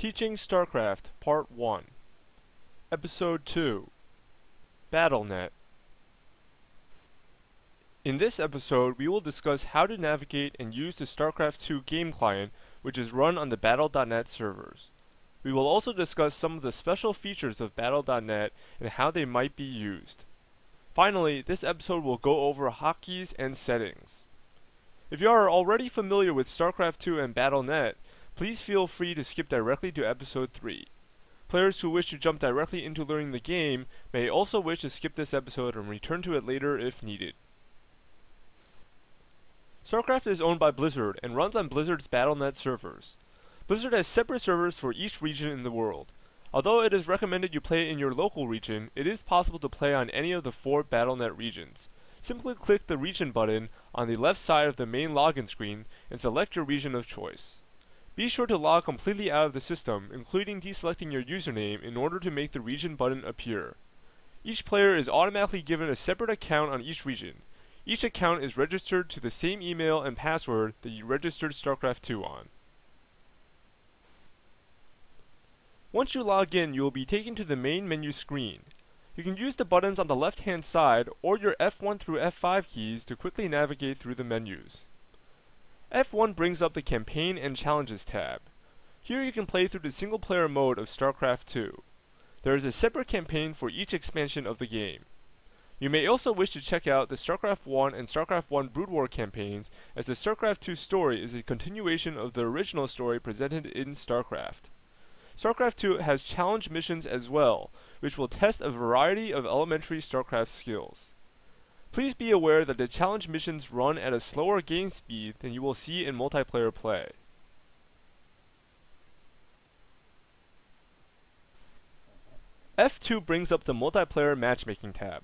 Teaching StarCraft Part 1 Episode 2 BattleNet. In this episode, we will discuss how to navigate and use the StarCraft II game client, which is run on the Battle.net servers. We will also discuss some of the special features of Battle.net and how they might be used. Finally, this episode will go over hotkeys and settings. If you are already familiar with StarCraft II and Battle.net, please feel free to skip directly to Episode 3. Players who wish to jump directly into learning the game may also wish to skip this episode and return to it later if needed. StarCraft is owned by Blizzard and runs on Blizzard's Battle.net servers. Blizzard has separate servers for each region in the world. Although it is recommended you play in your local region, it is possible to play on any of the 4 Battle.net regions. Simply click the region button on the left side of the main login screen and select your region of choice. Be sure to log completely out of the system, including deselecting your username in order to make the region button appear. Each player is automatically given a separate account on each region. Each account is registered to the same email and password that you registered StarCraft II on. Once you log in, you will be taken to the main menu screen. You can use the buttons on the left-hand side or your F1 through F5 keys to quickly navigate through the menus. F1 brings up the Campaign and Challenges tab. Here you can play through the single-player mode of StarCraft II. There is a separate campaign for each expansion of the game. You may also wish to check out the StarCraft I and StarCraft I Brood War campaigns, as the StarCraft II story is a continuation of the original story presented in StarCraft. StarCraft II has challenge missions as well, which will test a variety of elementary StarCraft skills. Please be aware that the challenge missions run at a slower game speed than you will see in multiplayer play. F2 brings up the Multiplayer Matchmaking tab.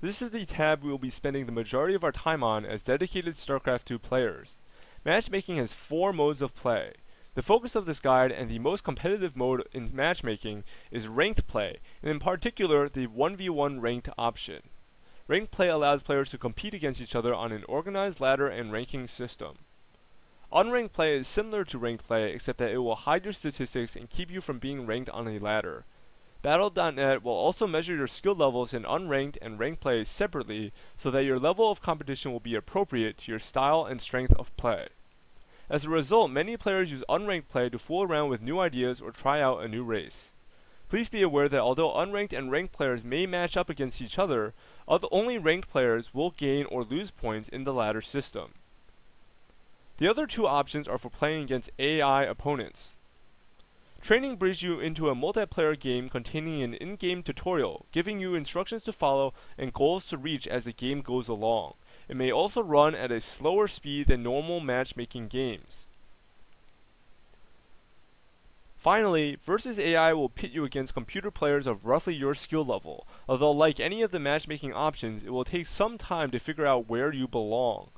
This is the tab we will be spending the majority of our time on as dedicated StarCraft II players. Matchmaking has 4 modes of play. The focus of this guide and the most competitive mode in matchmaking is ranked play, and in particular the 1v1 ranked option. Ranked play allows players to compete against each other on an organized ladder and ranking system. Unranked play is similar to ranked play, except that it will hide your statistics and keep you from being ranked on a ladder. Battle.net will also measure your skill levels in unranked and ranked play separately, so that your level of competition will be appropriate to your style and strength of play. As a result, many players use unranked play to fool around with new ideas or try out a new race. Please be aware that although unranked and ranked players may match up against each other, only ranked players will gain or lose points in the ladder system. The other 2 options are for playing against AI opponents. Training brings you into a multiplayer game containing an in-game tutorial, giving you instructions to follow and goals to reach as the game goes along. It may also run at a slower speed than normal matchmaking games. Finally, Versus AI will pit you against computer players of roughly your skill level, although like any of the matchmaking options, it will take some time to figure out where you belong.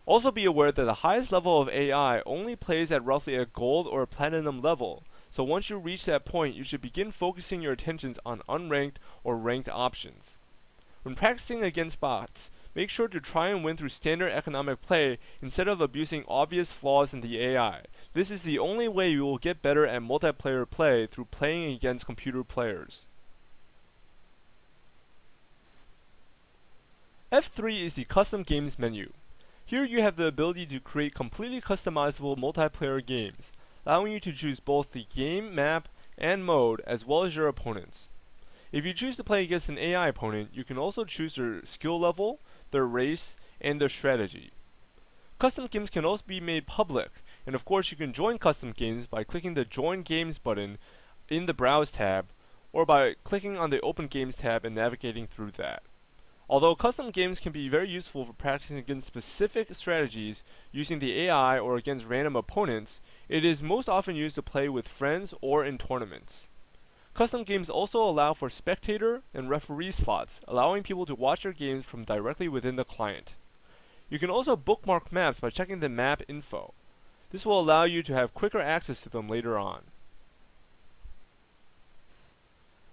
Also be aware that the highest level of AI only plays at roughly a gold or a platinum level, so once you reach that point, you should begin focusing your attentions on unranked or ranked options. When practicing against bots, make sure to try and win through standard economic play instead of abusing obvious flaws in the AI. This is the only way you will get better at multiplayer play, through playing against computer players. F3 is the Custom Games menu. Here you have the ability to create completely customizable multiplayer games, allowing you to choose both the game, map, and mode, as well as your opponents. If you choose to play against an AI opponent, you can also choose their skill level, their race, and their strategy. Custom games can also be made public, and of course you can join custom games by clicking the Join Games button in the Browse tab, or by clicking on the Open Games tab and navigating through that. Although custom games can be very useful for practicing against specific strategies using the AI or against random opponents, it is most often used to play with friends or in tournaments. Custom games also allow for spectator and referee slots, allowing people to watch your games from directly within the client. You can also bookmark maps by checking the map info. This will allow you to have quicker access to them later on.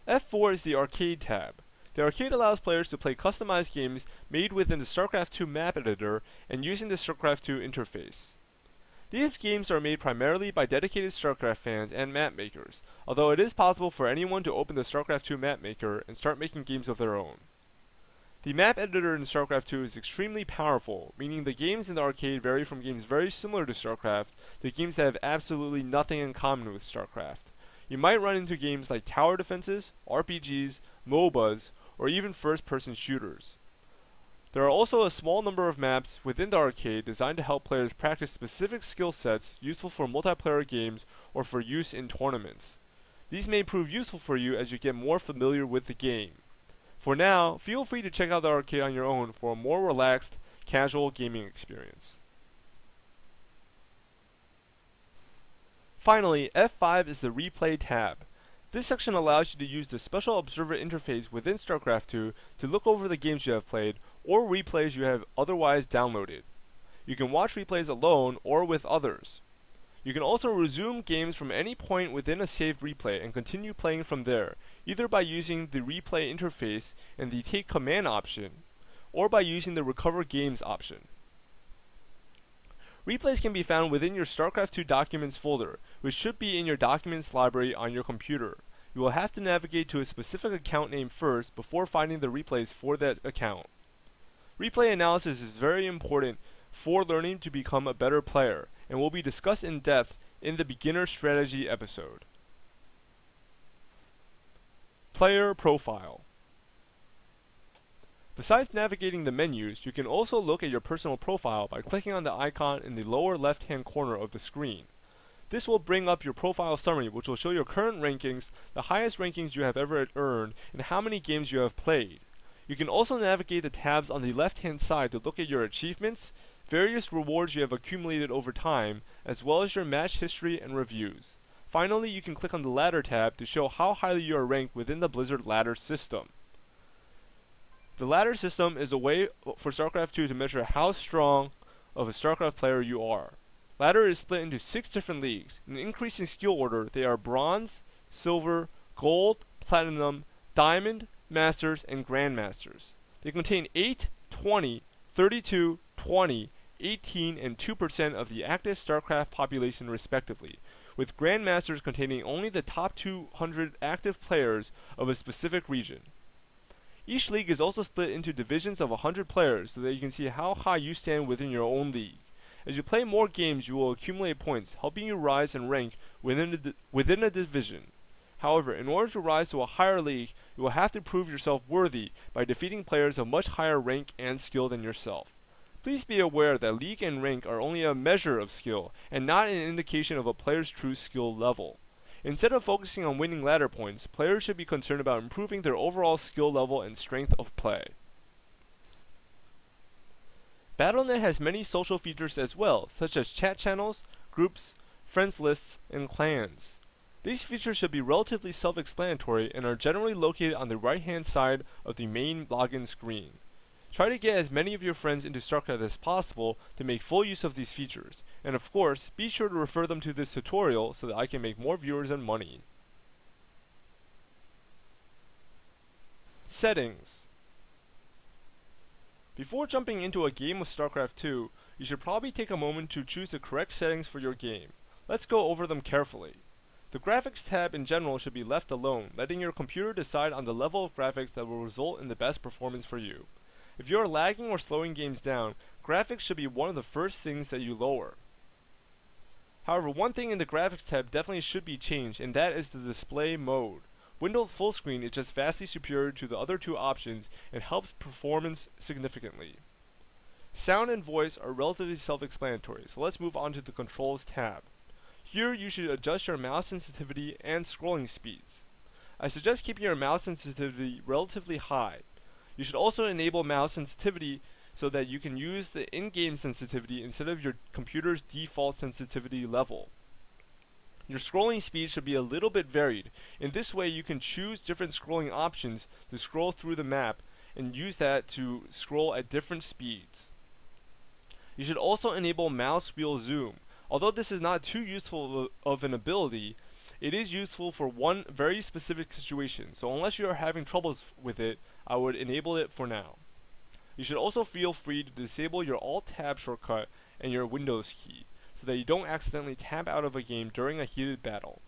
F4 is the Arcade tab. The arcade allows players to play customized games made within the StarCraft II map editor and using the StarCraft II interface. These games are made primarily by dedicated StarCraft fans and map makers, although it is possible for anyone to open the StarCraft II map maker and start making games of their own. The map editor in StarCraft II is extremely powerful, meaning the games in the arcade vary from games very similar to StarCraft to games that have absolutely nothing in common with StarCraft. You might run into games like tower defenses, RPGs, MOBAs, or even first-person shooters. There are also a small number of maps within the arcade designed to help players practice specific skill sets useful for multiplayer games or for use in tournaments. These may prove useful for you as you get more familiar with the game. For now, feel free to check out the arcade on your own for a more relaxed, casual gaming experience. Finally, F5 is the Replay tab. This section allows you to use the Special Observer interface within StarCraft II to look over the games you have played or replays you have otherwise downloaded. You can watch replays alone or with others. You can also resume games from any point within a saved replay and continue playing from there, either by using the replay interface and the take command option, or by using the recover games option. Replays can be found within your StarCraft II Documents folder, which should be in your Documents library on your computer. You will have to navigate to a specific account name first before finding the replays for that account. Replay analysis is very important for learning to become a better player, and will be discussed in depth in the Beginner Strategy episode. Player Profile. Besides navigating the menus, you can also look at your personal profile by clicking on the icon in the lower left-hand corner of the screen. This will bring up your profile summary, which will show your current rankings, the highest rankings you have ever earned, and how many games you have played. You can also navigate the tabs on the left-hand side to look at your achievements, various rewards you have accumulated over time, as well as your match history and reviews. Finally, you can click on the Ladder tab to show how highly you are ranked within the Blizzard ladder system. The ladder system is a way for StarCraft II to measure how strong of a StarCraft player you are. Ladder is split into 6 different leagues. In increasing skill order, they are Bronze, Silver, Gold, Platinum, Diamond, Masters, and Grandmasters. They contain 8, 20, 32, 20, 18, and 2% of the active StarCraft population respectively, with Grandmasters containing only the top 200 active players of a specific region. Each league is also split into divisions of 100 players so that you can see how high you stand within your own league. As you play more games, you will accumulate points, helping you rise and rank within a division. However, in order to rise to a higher league, you will have to prove yourself worthy by defeating players of much higher rank and skill than yourself. Please be aware that league and rank are only a measure of skill, and not an indication of a player's true skill level. Instead of focusing on winning ladder points, players should be concerned about improving their overall skill level and strength of play. Battle.net has many social features as well, such as chat channels, groups, friends lists, and clans. These features should be relatively self-explanatory and are generally located on the right-hand side of the main login screen. Try to get as many of your friends into StarCraft as possible to make full use of these features, and of course, be sure to refer them to this tutorial so that I can make more viewers and money. Settings. Before jumping into a game of StarCraft II, you should probably take a moment to choose the correct settings for your game. Let's go over them carefully. The graphics tab in general should be left alone, letting your computer decide on the level of graphics that will result in the best performance for you. If you are lagging or slowing games down, graphics should be one of the first things that you lower. However, one thing in the graphics tab definitely should be changed, and that is the display mode. Window full screen is just vastly superior to the other two options and helps performance significantly. Sound and voice are relatively self-explanatory, so let's move on to the controls tab. Here you should adjust your mouse sensitivity and scrolling speeds. I suggest keeping your mouse sensitivity relatively high. You should also enable mouse sensitivity so that you can use the in-game sensitivity instead of your computer's default sensitivity level. Your scrolling speed should be a little bit varied. In this way, you can choose different scrolling options to scroll through the map and use that to scroll at different speeds. You should also enable mouse wheel zoom. Although this is not too useful of an ability, it is useful for one very specific situation, so unless you are having troubles with it, I would enable it for now. You should also feel free to disable your Alt-Tab shortcut and your Windows key. so that you don't accidentally tab out of a game during a heated battle.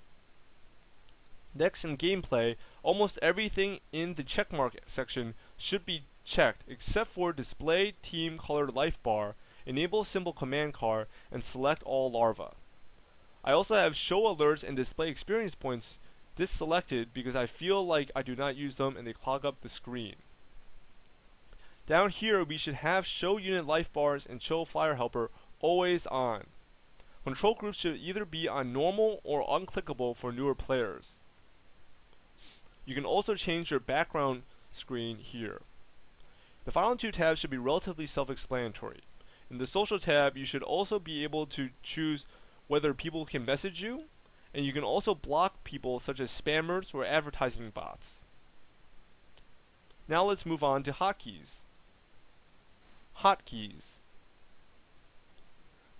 Next, in gameplay, almost everything in the checkmark section should be checked except for display team colored life bar, enable simple command car, and select all larva. I also have show alerts and display experience points deselected because I feel like I do not use them and they clog up the screen. Down here we should have show unit life bars and show fire helper always on. Control groups should either be on normal or unclickable for newer players. You can also change your background screen here. The final two tabs should be relatively self-explanatory. In the social tab, you should also be able to choose whether people can message you, and you can also block people such as spammers or advertising bots. Now let's move on to hotkeys. Hotkeys.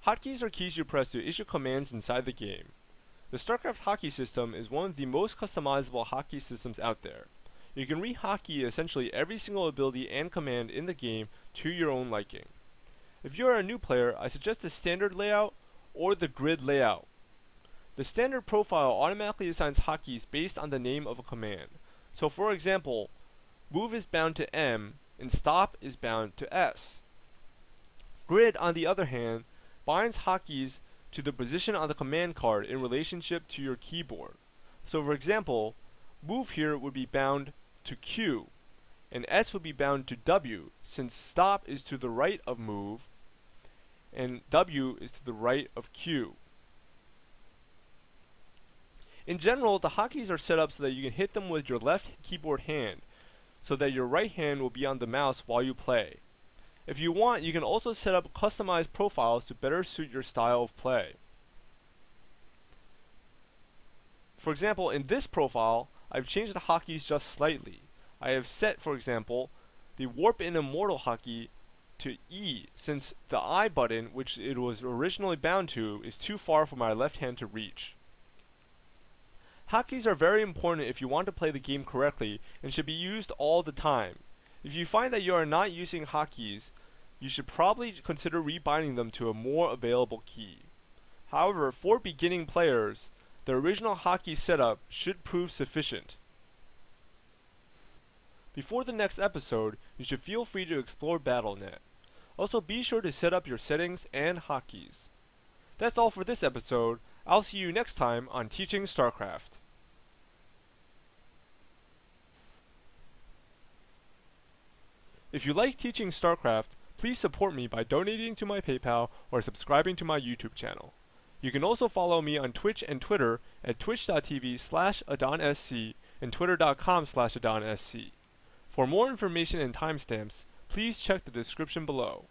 Hotkeys are keys you press to issue commands inside the game. The StarCraft hotkey system is one of the most customizable hotkey systems out there. You can re-hotkey essentially every single ability and command in the game to your own liking. If you are a new player, I suggest the standard layout or the grid layout. The standard profile automatically assigns hotkeys based on the name of a command. So for example, move is bound to M and stop is bound to S. Grid, on the other hand, binds hotkeys to the position on the command card in relationship to your keyboard. So for example, move here would be bound to Q, and S would be bound to W, since stop is to the right of move, and W is to the right of Q. In general, the hotkeys are set up so that you can hit them with your left keyboard hand, so that your right hand will be on the mouse while you play. If you want, you can also set up customized profiles to better suit your style of play. For example, in this profile, I've changed the hotkeys just slightly. I have set, for example, the Warp in Immortal hotkey to E, since the I button, which it was originally bound to, is too far for my left hand to reach. Hotkeys are very important if you want to play the game correctly and should be used all the time. If you find that you are not using hotkeys, you should probably consider rebinding them to a more available key. However, for beginning players, the original hotkey setup should prove sufficient. Before the next episode, you should feel free to explore Battle.net. Also be sure to set up your settings and hotkeys. That's all for this episode. I'll see you next time on Teaching StarCraft. If you like teaching StarCraft, please support me by donating to my PayPal or subscribing to my YouTube channel. You can also follow me on Twitch and Twitter at twitch.tv/AdahnSC and twitter.com/AdahnSC. For more information and timestamps, please check the description below.